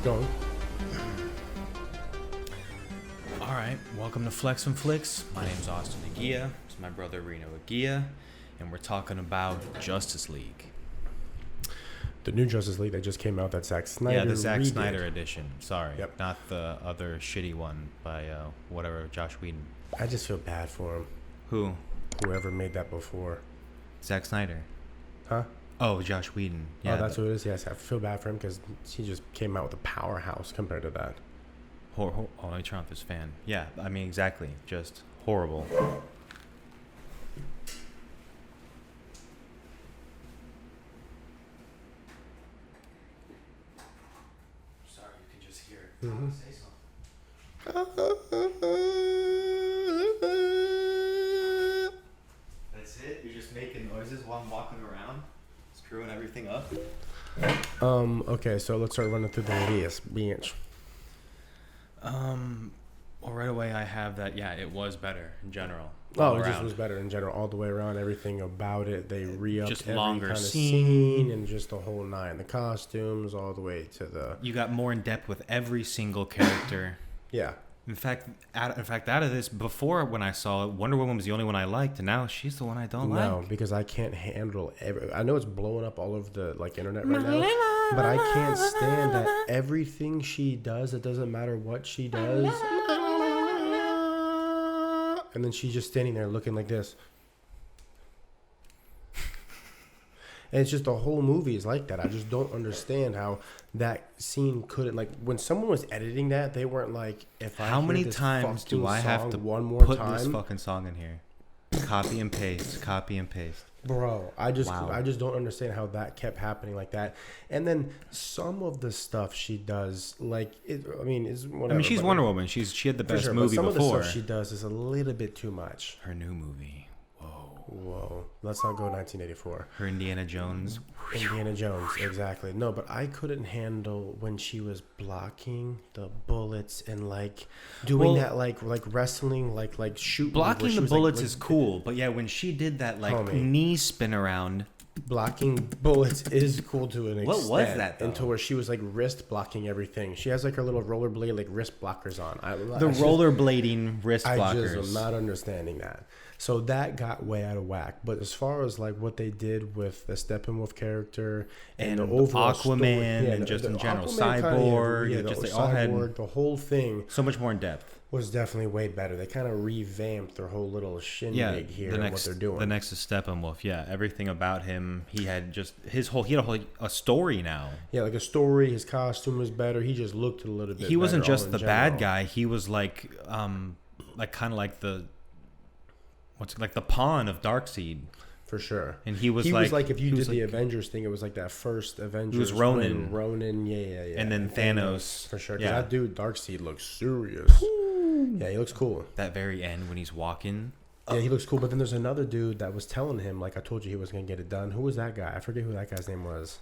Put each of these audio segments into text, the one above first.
going. All right, welcome to Flex and Flix. My name's Austin Aguia. It's my brother Reno Aguia, and we're talking about Justice League. The new Justice League that just came out, that Zack Snyder. Yeah, the Zack redid. Snyder edition. Sorry, Yep. not the other shitty one by whatever Josh Whedon. I just feel bad for him. Who? Whoever made that before. Zack Snyder. Huh? Oh, Josh Whedon. Yeah, Oh, that's what it is. Yes, I feel bad for him because he just came out with a powerhouse compared to that. Oh, let me turn off this fan. Yeah, I mean exactly, just horrible. Sorry, you can just hear it. Mhm. Say something. That's it? You're just making noises while I'm walking around, screwing everything up? Okay, so let's start running through the list. Bench. Well, right away I have that, yeah, it was better in general. Oh, it just was better in general, all the way around. Everything about it, they re-upped Just every longer kind of scene. and just the whole nine. The costumes, all the way to the... You got more in depth with every single character. Yeah. In fact, out of this, before when I saw it, Wonder Woman was the only one I liked, and now she's the one I don't like. No, because I can't handle I know it's blowing up all over the internet right now, but I can't stand that everything she does, it doesn't matter what she does, and then she's just standing there looking like this. And it's just the whole movie is like that. I just don't understand how that scene couldn't, like, when someone was editing that, they weren't like, if I How hear many this times do I have song to one more put time, this fucking song in here? Copy and paste, copy and paste. bro, I just don't understand how that kept happening like that. And then some of the stuff she does, like, I mean, is whatever. I mean, she's Wonder Woman. She had the best movie but some before. of the stuff she does is a little bit too much. Her new movie. Whoa, let's not go 1984. Her Indiana Jones. Indiana Jones, exactly. No, but I couldn't handle when she was blocking the bullets and like doing that like wrestling, like shooting. Blocking the bullets is cool, but yeah, when she did that knee spin around. Blocking bullets is cool to an extent. What was that, though? Until where she was like wrist blocking everything. She has like her little rollerblade like wrist blockers on. Rollerblading wrist blockers. I just am not understanding that. So that got way out of whack. But as far as like what they did with the Steppenwolf character and the overall Aquaman story, and just in general, Aquaman Cyborg, they all had the whole thing so much more in depth. Was definitely way better. They kind of revamped their whole little shindig here and what they're doing. The next is Steppenwolf. Yeah, everything about him. He had just he had a story now. Yeah, like a story. His costume was better. He just looked a little bit. He wasn't better just the bad guy. He was like kind of like the the pawn of Darkseid. For sure. And he was like if you did the Avengers thing, it was like that first Avengers. He was Ronan. Yeah. And then Thanos. For sure. Yeah. That dude, Darkseid, looks serious. Yeah, he looks cool. That very end when he's walking. Yeah, he looks cool. But then there's another dude that was telling him, like I told you, he was going to get it done. Who was that guy? I forget who that guy's name was.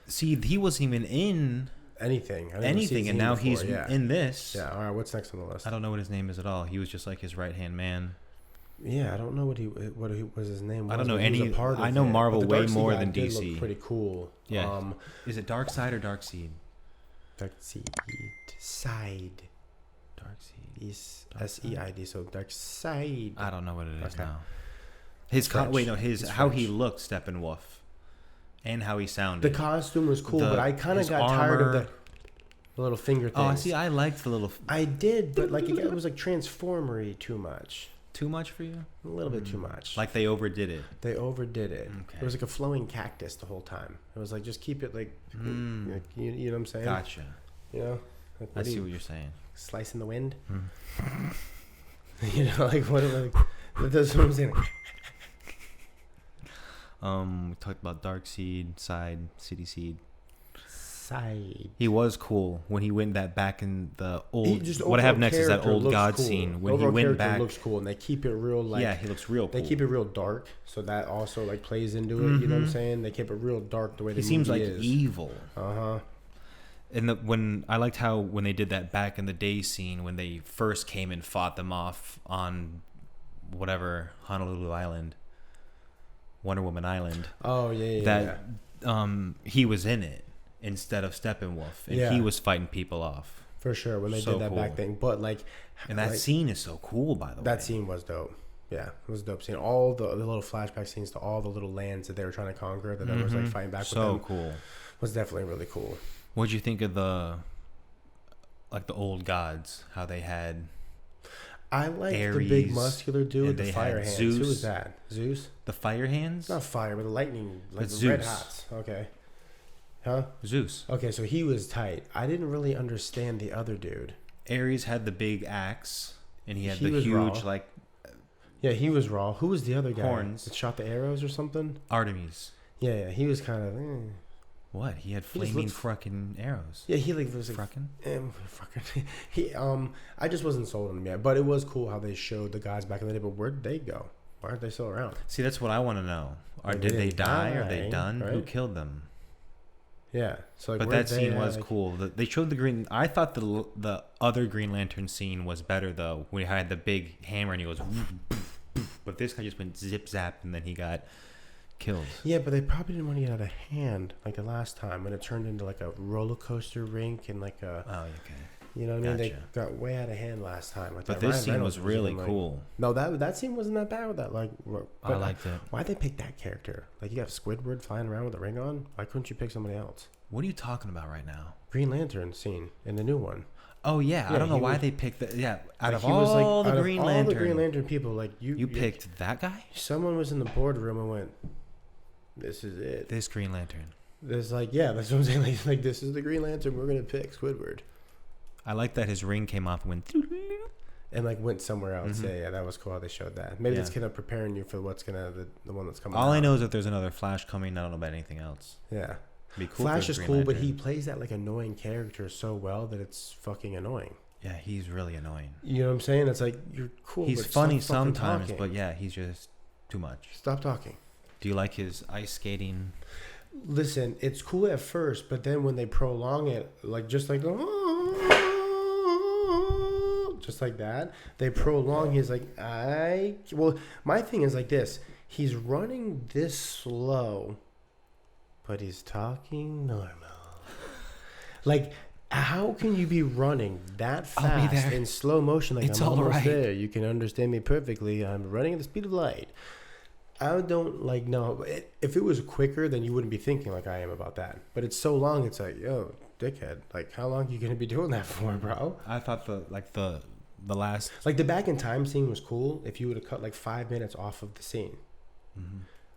See, he wasn't even in anything. And now he's in this. Yeah, all right, what's next on the list? I don't know what his name is at all. He was just like his right-hand man. Yeah, I don't know what he was his name. I don't know any. I know Marvel way more than DC. Look pretty cool. Yeah. Is it Darkseid or Darkseid? Darkseid. Darkseid is SEID. So Darkseid. I don't know what it is now. How he looked, Steppenwolf, and how he sounded. The costume was cool, but I kind of got tired of the little finger thing. Oh, see, I liked the little. I did, but like it was like Transformery too much. Too much for you? A little bit too much. Like they overdid it. They overdid it. Okay. It was like a flowing cactus the whole time. It was like just keep it like, you know what I'm saying? Gotcha. You know, like, I see what you're saying. Slice in the wind. You know, like what? That's what I'm saying. We talked about Darkseid, City Seed. Side. He was cool when he went that back in the old. What I have next is that old God cool. scene when overall he went back. Looks cool, and they keep it real. Like, yeah, he looks real cool. They keep it real dark, so that also like plays into it. You know what I'm saying? They keep it real dark the way he seems like evil. And when I liked how when they did that back in the day scene when they first came and fought them off on whatever Honolulu Island, Wonder Woman Island. Oh yeah. He was in it. instead of Steppenwolf, and Yeah. he was fighting people off. For sure, when they So did that cool. back thing. But like, And that like, scene is so cool, by the way. that scene was dope. Yeah, it was a dope scene. All the little flashback scenes to all the little lands that they were trying to conquer, that was like fighting back with them. So cool. Was definitely really cool. What'd you think of the old gods? How they had I like Ares, the big muscular dude with and the they fire had hands. Zeus. Who was that? Zeus? the fire hands? Not fire, but the lightning, like It's the red Zeus. hots. Okay. Huh? Zeus. Okay, so he was tight. I didn't really understand the other dude. Ares had the big axe, and he had He the was huge raw. Yeah, he was raw. Who was the other guy? Horns. That shot the arrows or something? Artemis. Yeah, he was kind of. What? He had He just flaming looked- fucking arrows. Yeah, he like was like. Fucking. Fucking. I just wasn't sold on him yet, but it was cool how they showed the guys back in the day. But where'd they go? Why aren't they still around? See, that's what I want to know. Like, Did they didn't die? Are die, they done? Who right? killed them? Yeah. So like, But where'd that scene they, was like- cool. They showed the green. I thought the other Green Lantern scene was better though. When he had the big hammer and he goes, but this guy just went zip zap and then he got killed. Yeah, but they probably didn't want to get out of hand like the last time when it turned into like a roller coaster rink and like a. Oh, okay. You know what I mean? They Gotcha. got way out of hand last time. Like But that this Ryan scene Reynolds was really even, like- cool. No, that scene wasn't that bad with that. Like, I liked it. Why'd they pick that character? Like, you have Squidward flying around with a ring on. Why couldn't you pick somebody else? What are you talking about right now? Green Lantern scene in the new one. Oh yeah, Yeah, I don't know he why was- they picked that. Yeah, out Like, of he was, like, all the out of Green all Lantern, the Green Lantern people, like you picked that guy. Someone was in the boardroom and went, "This is it." This Green Lantern. There's like, yeah, that's what I'm saying. Like, this is the Green Lantern. We're gonna pick Squidward, I like that his ring came off and went. and like went somewhere else. Mhm. Yeah, that was cool how they showed that. Maybe it's Yeah. kind of preparing you for what's gonna the one that's coming. All I out. know is that there's another Flash coming. I don't know about anything else. Yeah. Be cool. Flash if is there's cool, Green but he Lantern. plays that like annoying character so well that it's fucking annoying. Yeah, he's really annoying. You know what I'm saying? It's like you're cool. He's but funny stop fucking sometimes, talking. but yeah, he's just too much. Stop talking. Do you like his ice skating? Listen, it's cool at first, but then when they prolong it, like just like just like that, they prolong his like well, my thing is like this. He's running this slow, but he's talking normal. Like, how can you be running that I'll be fast there. in slow motion? Like, It's I'm all almost right. there. You can understand me perfectly. I'm running at the speed of light. I don't like no. If it was quicker, then you wouldn't be thinking like I am about that. But it's so long. It's like, yo, dickhead. Like, how long are you gonna be doing that for, bro? I thought the last. Like the back in time scene was cool. If you would have cut like 5 minutes off of the scene,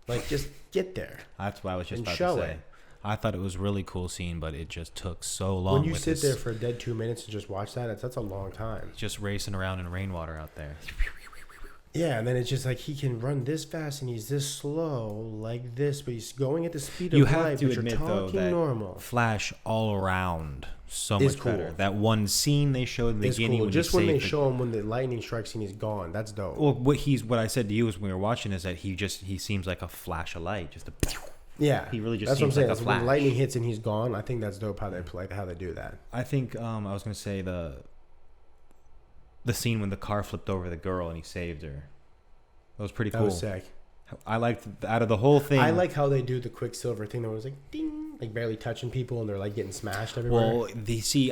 like just get there. That's what I was just And about show to say. it. I thought it was a really cool scene, but it just took so long. When you with sit this, there for a dead 2 minutes and just watch that, that's a long time. just racing around in rainwater out there. Yeah, and then it's just like he can run this fast and he's this slow like this, but he's going at the speed of You light. have to but admit you're though talking that normal. Flash all around so Is much better. cool. That one scene they showed in the It's beginning cool. when Just he when they saved the- show him when the lightning strikes and he's gone, that's dope. Well, what I said to you is when we were watching is that he seems like a flash of light, just a. Yeah, He really just that's what I'm seems saying. like a That's when flash. lightning hits and he's gone. I think that's dope how they play, how they do that. I think I was gonna say the scene when the car flipped over the girl and he saved her. That was pretty That cool. was sick. I liked out of the whole thing. I like how they do the Quicksilver thing that was like ding, like barely touching people and they're like getting smashed everywhere. Well,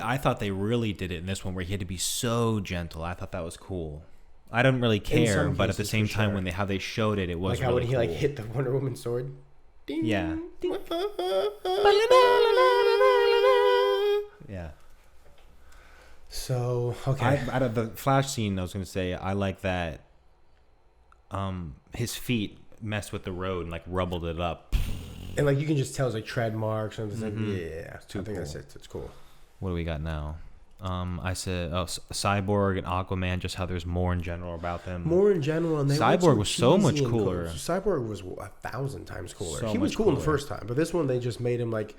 I thought they really did it in this one where he had to be so gentle. I thought that was cool. I don't really care, some but at the cases, same for time, sure. when how they showed it, it was like how really when he cool. like hit the Wonder Woman sword. Ding, Yeah. ding. Yeah. So okay, Out of the Flash scene, I was gonna say I like that. His feet messed with the road and like rubbled it up. and like you can just tell it's like tread marks and it's like yeah. too I think that's cool. it. It's cool. What do we got now? I said Cyborg and Aquaman. Just how there's more in general about them. More in general, and they Cyborg went was so much cheesy and cool. cooler. Cyborg was 1,000 times cooler. So He was much cool in the cooler. first time, but this one they just made him like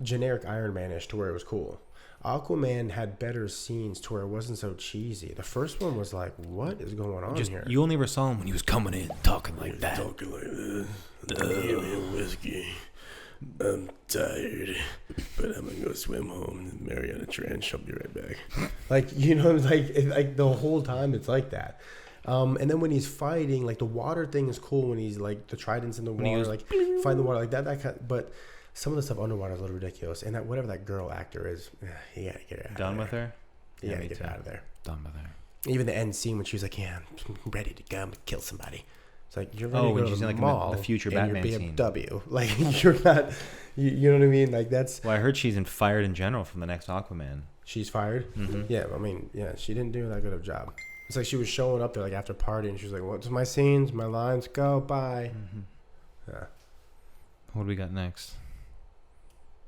generic Iron Man-ish to where it was cool. Aquaman had better scenes to where it wasn't so cheesy. The first one was like, what is going on here? You only ever saw him when he was coming in talking like that. Talking like this. Give me a whiskey. I'm tired, but I'm gonna go swim home and marry on a trench. I'll be right back. Like, you know, like the whole time it's like that. And then when he's fighting, like the water thing is cool when he's like the tridents in the When he water, goes, like fighting the water like that. But some of the stuff underwater is a little ridiculous. And that whatever that girl actor is, you gotta get her out. Done of there. with her? You gotta get her out of there. Done with her. Even the end scene when she was like, "Yeah, I'm ready to go and kill somebody." It's like you're ready to when go she's to the like mall in the future in Batman your scene. BMW. Like you're not, you know what I mean? Like that's. Well, I heard she's fired in general from the next Aquaman. She's fired. Mm-hmm. Yeah, I mean, yeah, she didn't do that good of a job. It's like she was showing up there like after partying. She was like, "What's my scenes? My lines? Go bye." Mm-hmm. Yeah. What do we got next?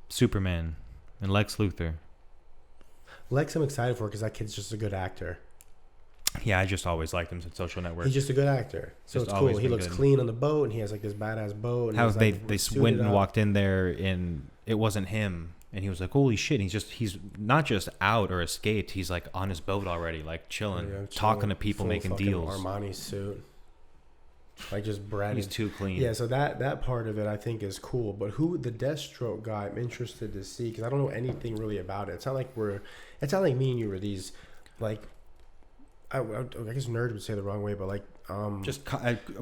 Superman and Lex Luthor. Lex, I'm excited for because that kid's just a good actor. Yeah, I just always liked him since Social Network. He's just a good actor, so Just it's cool. always He been looks good. clean on the boat, and he has like this badass boat. And How he's, they like, they suited went and up. walked in there and it wasn't him, and he was like, "Holy shit!" He's not just out or escaped. He's like on his boat already, like chilling, talking to people, full making fucking deals. Armani suit, like just bratty. He's too clean. Yeah, so that part of it I think is cool. But who the Deathstroke guy, I'm interested to see because I don't know anything really about it. It's not like me and you were these, like, I guess nerd would say the wrong way, but like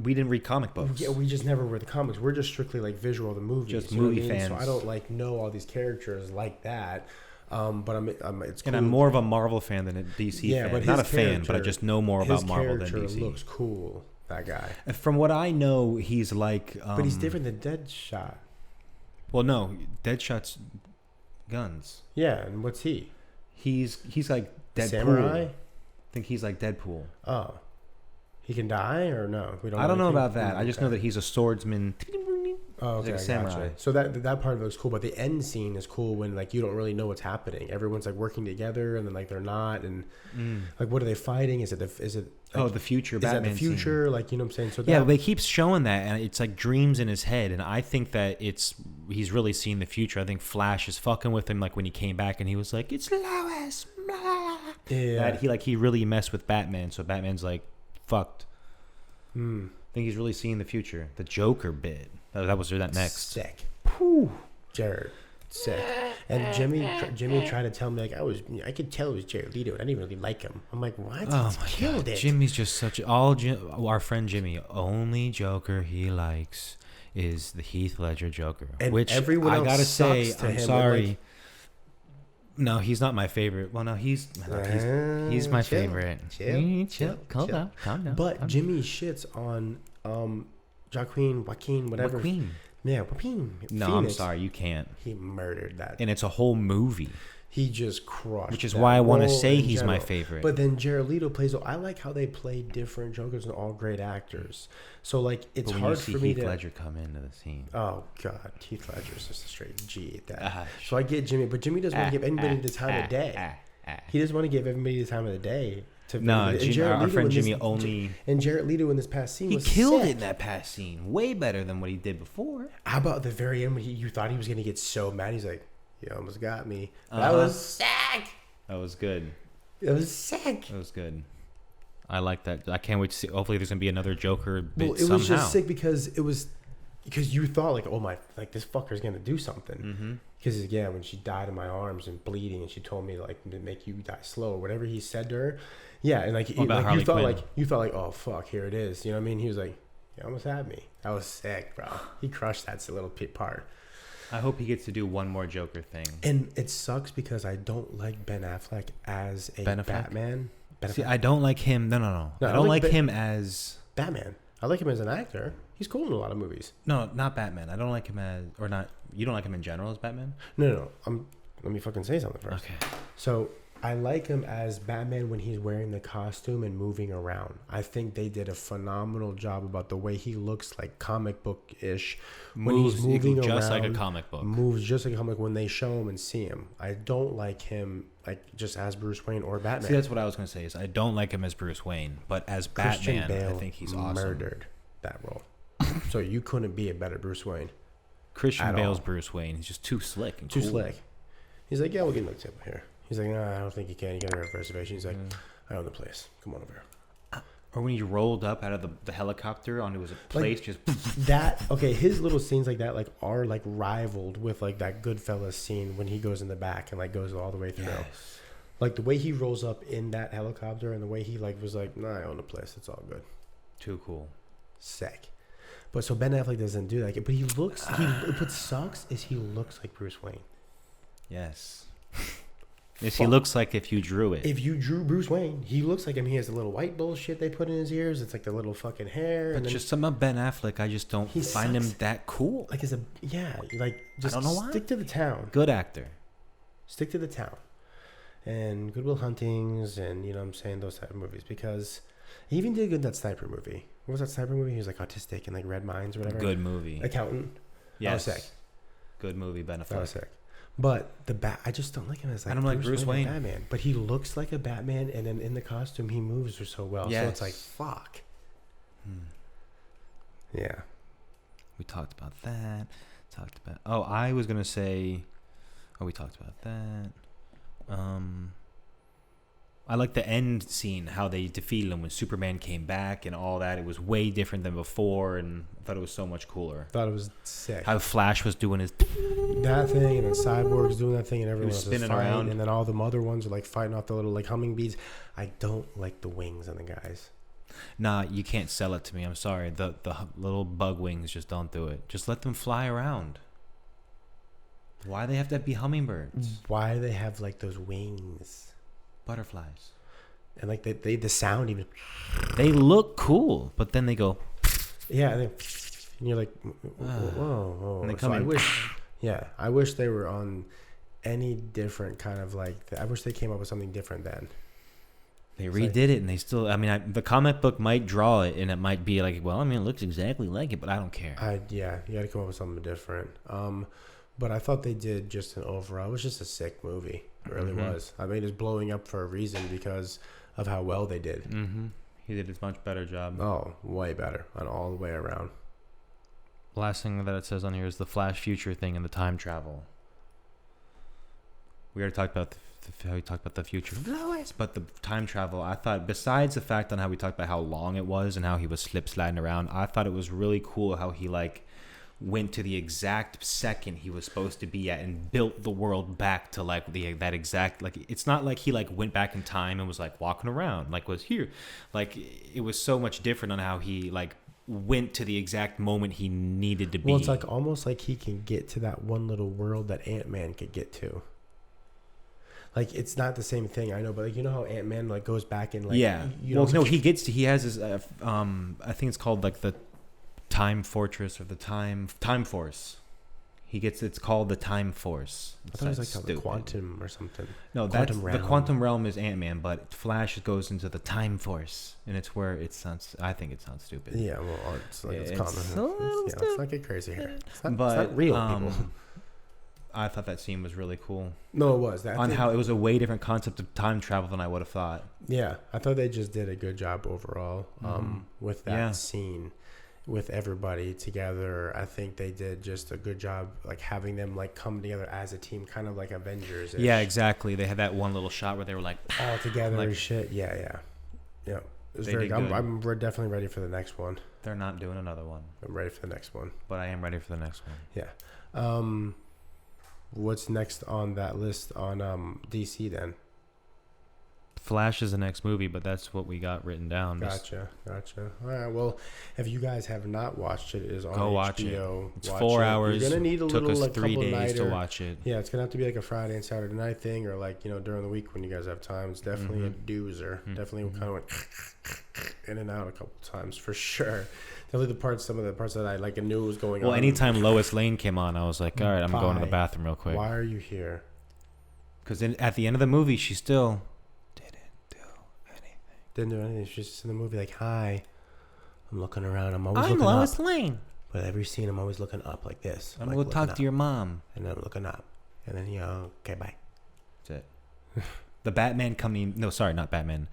we didn't read comic books. Yeah, we just never read the comics. We're just strictly like visual of the movies. Just you know movie what I mean? fans. So I don't like know all these characters like that. But it's cool. And I'm more of a Marvel fan than a DC fan. But Not a his fan, but I just know more about Marvel than His character DC. looks cool. That guy. And from what I know, he's like. But he's different than Deadshot. Well, no, Deadshot's guns. Yeah, and what's he? He's like Deadpool. Samurai? I think he's like Deadpool. Oh, he can die or no? We I don't know anything? about that. I just know that he's a swordsman. Oh, okay, like a I samurai. gotcha. So that part of it looks cool, but the end scene is cool when like you don't really know what's happening. Everyone's like working together, and then like they're not, and like what are they fighting? Is it like, the future is Batman that the future? scene. Like, you know what I'm saying? So Yeah, they keep showing that, and it's like dreams in his head, and I think that he's really seeing the future. I think Flash is fucking with him, like when he came back and he was like, "It's Lois." Blah. Yeah. That he really messed with Batman, so Batman's like fucked. I think he's really seeing the future. The Joker bit. That was that next. Sick. Whew. Jared. Sick. And Jimmy tried to tell me like I could tell it was Jared Leto. I didn't even really like him. I'm like, what? Oh He's my killed god, it. Jimmy's just such our friend Jimmy. Only Joker he likes is the Heath Ledger Joker, And which everyone I else gotta say, sucks to I'm him, sorry. like- No, he's not my favorite. Well, no, he's my chill, favorite. chill. Calm down. But Jimmy shits on Joaquin, whatever. Queen. Yeah, Joaquin. No, Phoenix. I'm sorry, you can't. He murdered that. And it's a whole movie, He just crushed. which is that why I want to role say in he's my general. favorite. But then Jared Leto plays. I like how they play different Jokers and all great actors. So like it's But when hard you see for me Heath to. Ledger come into the scene. Oh God, Heath Ledger's just a straight G at that. Ah, So I get Jimmy, but Jimmy doesn't want to give anybody the time of day. He doesn't want to give everybody the time of the day. No, and our Leto friend in this- Jimmy only. And Jared Leto in this past scene He was killed sick. it in that past scene, way better than what he did before. How about the very end when you thought he was gonna get so mad? He's like, "You almost got me." That Uh-huh. was sick. That was good. It was sick. That was good. I like that. I can't wait to see. Hopefully, there's gonna be another Joker bit Well, it somehow. was just sick because you thought like, oh my, like this fucker's gonna do something. Mm-hmm. Because yeah, when she died in my arms and bleeding, and she told me like to make you die slow or whatever he said to her. Yeah, and like, What about like Harley you thought like, oh fuck, here it is. You know what I mean? He was like, you almost had me. That was sick, bro. He crushed that little part. I hope he gets to do one more Joker thing. And it sucks because I don't like Ben Affleck as a Ben Affleck? Batman. See, I don't like him. No. No, I don't like Ben- him as. Batman. I like him as an actor. He's cool in a lot of movies. No, not Batman. I don't like him as, or not. You don't like him in general as Batman? No. Let me fucking say something first. Okay. So I like him as Batman when he's wearing the costume and moving around. I think they did a phenomenal job about the way he looks like comic book-ish when he's moving around. Just like a comic book. Moves just like a comic when they show him and see him. I don't like him like just as Bruce Wayne or Batman. See, that's what I was gonna say. Is I don't like him as Bruce Wayne, but as Christian Batman, Bale I think he's awesome. murdered that role. So you couldn't be a better Bruce Wayne. Christian at Bale's all. Bruce Wayne. He's just too slick and Too cool. slick. He's like, yeah, we'll get another table here. He's like, nah, I don't think you can. You got a reservation. He's like, I own the place. Come on over here. Or when he rolled up out of the helicopter onto his place, just His little scenes like that are like rivaled with like that Goodfellas scene when he goes in the back and like goes all the way through. yes. Like the way he rolls up in that helicopter and the way he like was like, nah, I own the place. It's all good. Too cool. Sick. But so Ben Affleck doesn't do that. But he looks. What sucks is he looks like Bruce Wayne. Yes. Yes, he looks like if you drew it. If you drew Bruce Wayne, he looks like him. He has the little white bullshit they put in his ears. It's like the little fucking hair. But and just some of Ben Affleck, I just don't find him that cool. Like just I don't know why. Stick to the town. Good actor. Stick to the town. And Good Will Huntings and, you know what I'm saying, those type of movies. Because he even did good in that Sniper movie. What was that Sniper movie? He was like autistic and like Red Minds or whatever. Good movie. Accountant. Yes. That was sick. Good movie, Ben Affleck. That was sick. But I just don't like him as like, I don't like Bruce Wayne. Batman. But he looks like a Batman, and then in the costume he moves so well. Yes. So it's like, fuck. Yeah. We talked about that. I was gonna say. Oh, we talked about that. I like the end scene, how they defeated him when Superman came back and all that. It was way different than before, and I thought it was so much cooler. Thought it was sick. How Flash was doing his that thing, and then Cyborg's doing that thing, and everyone was spinning fighting, around, and then all the other ones are like fighting off the little like humming bees. I don't like the wings on the guys. Nah, you can't sell it to me. I'm sorry. The little bug wings just don't do it. Just let them fly around. Why they have to be hummingbirds? Why do they have like those wings? Butterflies. And like they the sound even. They look cool, but then they go. Yeah, and you're like, whoa. And they come in. I wish they were on any different kind of like. I wish they came up with something different then. They redid it, and they still. I mean, the comic book might draw it, and it might be like, well, I mean, it looks exactly like it, but I don't care. You got to come up with something different. But I thought they did just an overall. It was just a sick movie. It really was. I mean, it's blowing up for a reason because of how well they did. Mm-hmm. He did a much better job. Oh, way better on all the way around. Last thing that it says on here is the Flash future thing and the time travel. We already talked about how we talked about the future, but the time travel. I thought, besides the fact on how we talked about how long it was and how he was sliding around, I thought it was really cool how he like went to the exact second he was supposed to be at and built the world back to like that exact, like it's not like he like went back in time and was like walking around like was here, like it was so much different on how he like went to the exact moment he needed to be. Well, it's like almost like he can get to that one little world that Ant-Man could get to. Like it's not the same thing, I know, but like you know how Ant-Man like goes back and like he has his I think it's called like the Time Fortress or the Time Force. It's called the Time Force. I thought it was like the Quantum or something. No, that's the Quantum Realm is Ant-Man, but Flash goes into the Time Force, and it's where it sounds. I think it sounds stupid. Yeah, well, it's like it's common. Let's not get crazy here. It's not real, people. I thought that scene was really cool. No, it was. How it was a way different concept of time travel than I would have thought. Yeah, I thought they just did a good job overall with that scene. With everybody together, I think they did just a good job, like having them like come together as a team, kind of like Avengers. Yeah, exactly. They had that one little shot where they were like all together and shit. Yeah. It was very good. We're definitely ready for the next one. They're not doing another one. I'm ready for the next one. But I am ready for the next one. Yeah. What's next on that list on DC then? Flash is the next movie, but that's what we got written down. Gotcha. All right. Well, if you guys have not watched it, it is on HBO. Watch it. It's 4 hours. You're gonna need Took little us like 3 days nighter. to watch it. Yeah, it's gonna have to be like a Friday and Saturday night thing, or like during the week when you guys have time. It's definitely a doozer. Definitely kind of went in and out a couple times for sure. Definitely some of the parts that I like and knew was going on. Well, anytime Lois Lane came on, I was like, all right, I'm going to the bathroom real quick. Why are you here? Because at the end of the movie, she still didn't do anything. She's just in the movie like, hi, I'm looking around. I'm looking Lois up. Lane. But every scene, I'm always looking up like this. I'm going to talk to your mom. And then I'm looking up. And then, okay, bye. That's it. The Batman coming... No, sorry, not Batman.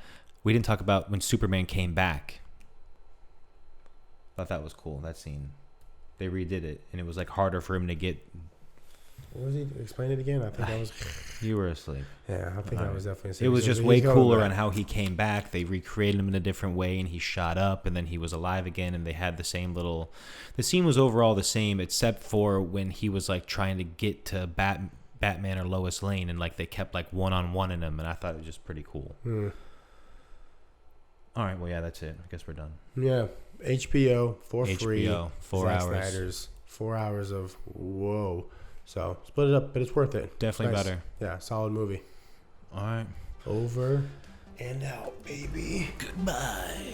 We didn't talk about when Superman came back. Thought that was cool, that scene. They redid it, and it was like harder for him to get... What was he? Explain it again. I think I was... You were asleep. Yeah, I think I was definitely asleep. It was just way cooler on how he came back. They recreated him in a different way, and he shot up, and then he was alive again, and they had the same little... The scene was overall the same, except for when he was like trying to get to Batman or Lois Lane, and like they kept like one-on-one in him, and I thought it was just pretty cool. All right, well, yeah, that's it. I guess we're done. Yeah. HBO for free. HBO, 4 Zack hours. Snyder's 4 hours of whoa. So split it up, but it's worth it. Definitely Nice. better. Yeah, solid movie. All right. Over and out, baby. Goodbye.